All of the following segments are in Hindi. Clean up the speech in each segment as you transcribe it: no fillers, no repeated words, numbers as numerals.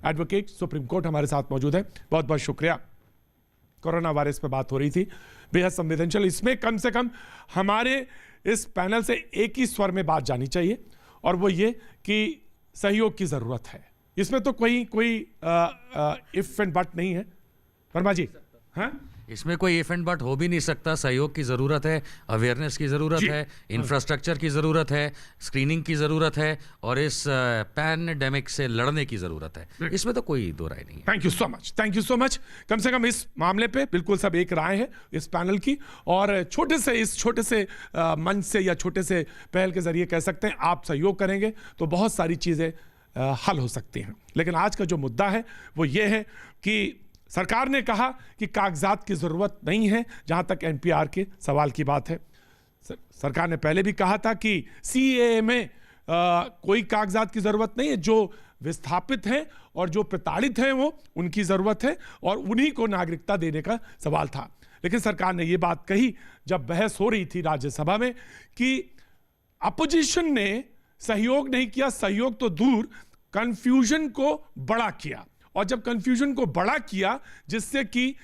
एडवोकेट सुप्रीम कोर्ट हमारे साथ मौजूद है। बहुत बहुत शुक्रिया। कोरोना वायरस पे बात हो रही थी, बेहद संवेदनशील, इसमें कम से कम हमारे इस पैनल से एक ही स्वर में बात जानी चाहिए, और वो ये कि सहयोग की जरूरत है। इसमें तो कोई इफ एंड बट नहीं है। वर्मा जी, हाँ, इसमें कोई इफ एंड बट हो भी नहीं सकता। सहयोग की ज़रूरत है, अवेयरनेस की ज़रूरत है, इंफ्रास्ट्रक्चर की ज़रूरत है, स्क्रीनिंग की ज़रूरत है, और इस पैंडेमिक से लड़ने की ज़रूरत है। इसमें तो कोई दो राय नहीं है। Thank you so much, thank you so much. कम से कम इस मामले पे बिल्कुल सब एक राय है इस पैनल की, और इस छोटे से मंच से या छोटे से पहल के जरिए कह सकते हैं आप सहयोग करेंगे तो बहुत सारी चीज़ें हल हो सकती हैं। लेकिन आज का जो मुद्दा है वो ये है कि सरकार ने कहा कि कागजात की जरूरत नहीं है। जहां तक एनपीआर के सवाल की बात है, सरकार ने पहले भी कहा था कि सीएए में कोई कागजात की जरूरत नहीं है। जो विस्थापित हैं और जो प्रताड़ित हैं वो उनकी जरूरत है, और उन्हीं को नागरिकता देने का सवाल था। लेकिन सरकार ने ये बात कही जब बहस हो रही थी राज्यसभा में कि अपोजिशन ने सहयोग नहीं किया, सहयोग तो दूर, कंफ्यूजन को बड़ा किया। और जब कंफ्यूजन को बड़ा किया, जिससे कि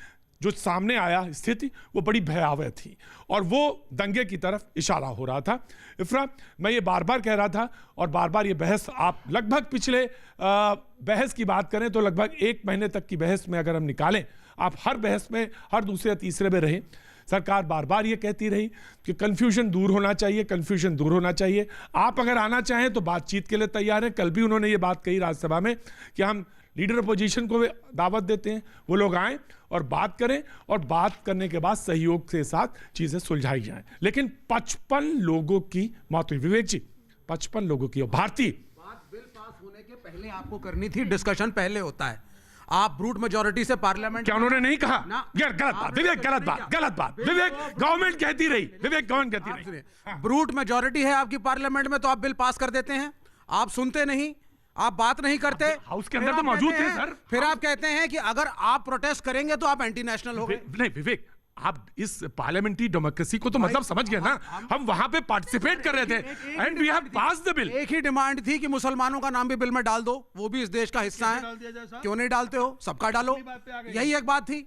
जो सामने आया स्थिति वो बड़ी भयावह थी, और वो दंगे की तरफ इशारा हो रहा था। इफ्रा, मैं ये बार बार कह रहा था, और बार बार ये बहस आप लगभग पिछले बहस की बात करें तो लगभग 1 महीने तक की बहस में अगर हम निकालें, आप हर बहस में हर दूसरे या तीसरे में रहे, सरकार बार बार ये कहती रही कि कन्फ्यूजन दूर होना चाहिए, कन्फ्यूजन दूर होना चाहिए। आप अगर आना चाहें तो बातचीत के लिए तैयार हैं। कल भी उन्होंने ये बात कही राज्यसभा में कि हम लीडर अपोजिशन को दावत देते हैं, वो लोग आएँ और बात करें, और बात करने के बाद सहयोग के साथ चीज़ें सुलझाई जाएं। लेकिन 55 लोगों की मौत हुई। विवेक जी, 55 लोगों की। भारतीय बात बिल पास होने के पहले आपको करनी थी, डिस्कशन पहले होता है। आप ब्रूट मेजोरिटी से पार्लियामेंट, क्या उन्होंने नहीं कहा? यार गलत बात विवेक, गलत बात विवेक, गवर्नमेंट कहती रही, विवेक गवर्नमेंट कहती रही। ब्रूट मेजोरिटी है आपकी पार्लियामेंट में, तो आप बिल पास कर देते हैं। आप सुनते नहीं, आप बात नहीं करते, हाउस के अंदर तो मौजूद थे सर। फिर आप कहते हैं कि अगर आप प्रोटेस्ट करेंगे तो आप एंटी नेशनल हो गए। नहीं विवेक, आप इस पार्लियामेंट्री डेमोक्रेसी को तो मतलब समझ गए ना। हम वहां पे पार्टिसिपेट कर रहे थे and we have pass the bill. एक ही डिमांड थी कि मुसलमानों का नाम भी बिल में डाल दो, वो भी इस देश का हिस्सा है। क्यों नहीं डालते हो? सबका डालो, यही एक बात थी।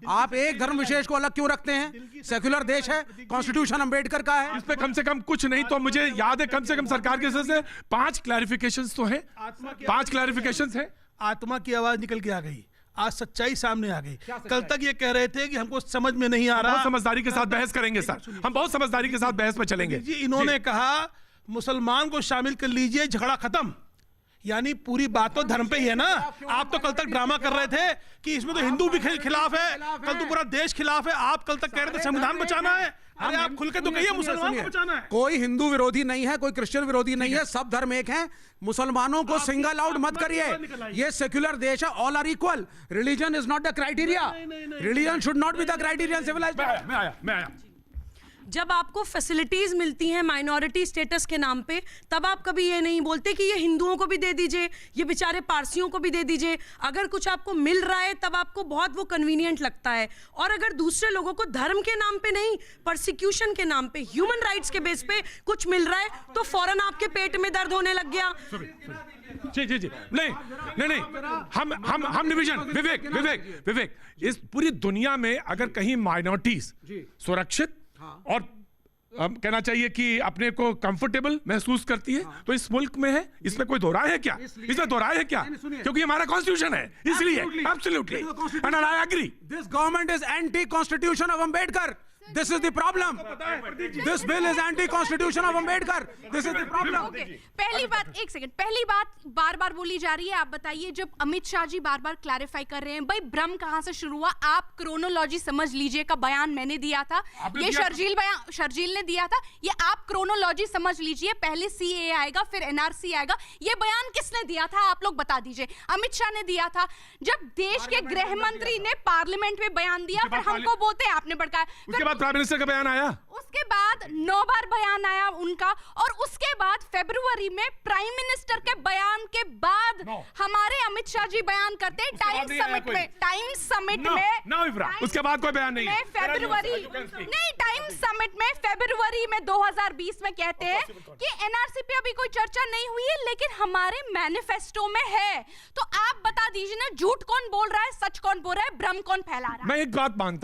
आप एक धर्म विशेष को अलग क्यों रखते हैं? सेक्युलर देश है, कॉन्स्टिट्यूशन अंबेडकर का है। इस पे कम से कम कुछ नहीं तो मुझे याद है कम से कम सरकार के से 5 क्लैरिफिकेशंस तो हैं। 5 क्लैरिफिकेशंस हैं। आत्मा की आवाज निकल के आ गई, आज सच्चाई सामने आ गई। कल तक ये कह रहे थे कि हमको समझ में नहीं आ रहा। बहुत समझदारी के साथ बहस करेंगे सर, हम बहुत समझदारी के साथ बहस में चलेंगे जी। इन्होंने कहा मुसलमान को शामिल कर लीजिए, झगड़ा खत्म। यानी पूरी बात तो धर्म पे ही है ना। आप तो कल तक ड्रामा कर रहे थे कि इसमें तो हिंदू भी खिलाफ है, कल तो पूरा देश खिलाफ है। आप कल तक कह रहे थे संविधान बचाना है। अरे आप खुल के तो कहिए मुसलमान को बचाना है। कोई हिंदू विरोधी नहीं है, कोई क्रिश्चियन विरोधी नहीं है, सब धर्म एक हैं। मुसलमानों को सिंगल आउट मत करिए, ये सेक्युलर देश है, all are equal. Religion is not the criteria, religion should not be the criteria. Civilized. मैं आया। जब आपको फैसिलिटीज मिलती हैं माइनॉरिटी स्टेटस के नाम पे, तब आप कभी ये नहीं बोलते कि ये हिंदुओं को भी दे दीजिए, ये बेचारे पारसियों को भी दे दीजिए। अगर कुछ आपको मिल रहा है तब आपको बहुत वो कन्वीनियंट लगता है, और अगर दूसरे लोगों को धर्म के नाम पे नहीं, परसिक्यूशन के नाम पे, ह्यूमन राइट्स के बेस पे कुछ मिल रहा है तो फौरन आपके पेट में दर्द होने लग गया। जी नहीं, हम डिवीजन। विवेक, इस पूरी दुनिया में अगर कहीं माइनॉरिटीज सुरक्षित और कहना चाहिए कि अपने को कंफर्टेबल महसूस करती है तो इस मुल्क में है। इसमें कोई दो राय है क्या? इसमें दो राय है क्या? क्योंकि हमारा कॉन्स्टिट्यूशन है, इसलिए absolutely and I agree. This government is anti constitution of Ambedkar. This is the problem. This bill is anti-constitution of Ambedkar. This is the problem. पहली बात, एक सेकंड, पहली बात बार बार बोली जा रही है। आप बताइए, जब अमित शाह जी बार बार क्लैरिफाई कर रहे हैं, भाई भ्रम कहां से शुरू हुआ? आप क्रोनोलॉजी समझ लीजिए का बयान मैंने दिया था, ये शर्जील ने दिया था। ये आप क्रोनोलॉजी समझ लीजिए, पहले सीएए आएगा फिर एनआरसी आएगा। ये बयान किसने दिया था? आप लोग बता दीजिए। अमित शाह ने दिया था। जब देश के गृह मंत्री ने पार्लियामेंट में बयान दिया, फिर हमको बोलते हैं आपने भड़काया। बाद प्राइम मिनिस्टर का बयान आया, उसके बाद 9 बार बयान आया उनका, और उसके बाद फरवरी में प्राइम मिनिस्टर के बयान के बाद हमारे अमित शाह जी बयान करते हैं टाइम समिट में। टाइम समिट में उसके बाद कोई बयान नहीं है। फरवरी नहीं, टाइम समिट में फरवरी में 2020 में कहते हैं कि एनआरसी पे अभी कोई चर्चा नहीं हुई है, लेकिन हमारे मैनिफेस्टो में है। तो आप बता दीजिए ना, झूठ कौन बोल रहा है, सच कौन बोल रहा है, भ्रम कौन फैला रहा है? मैं एक बात मानता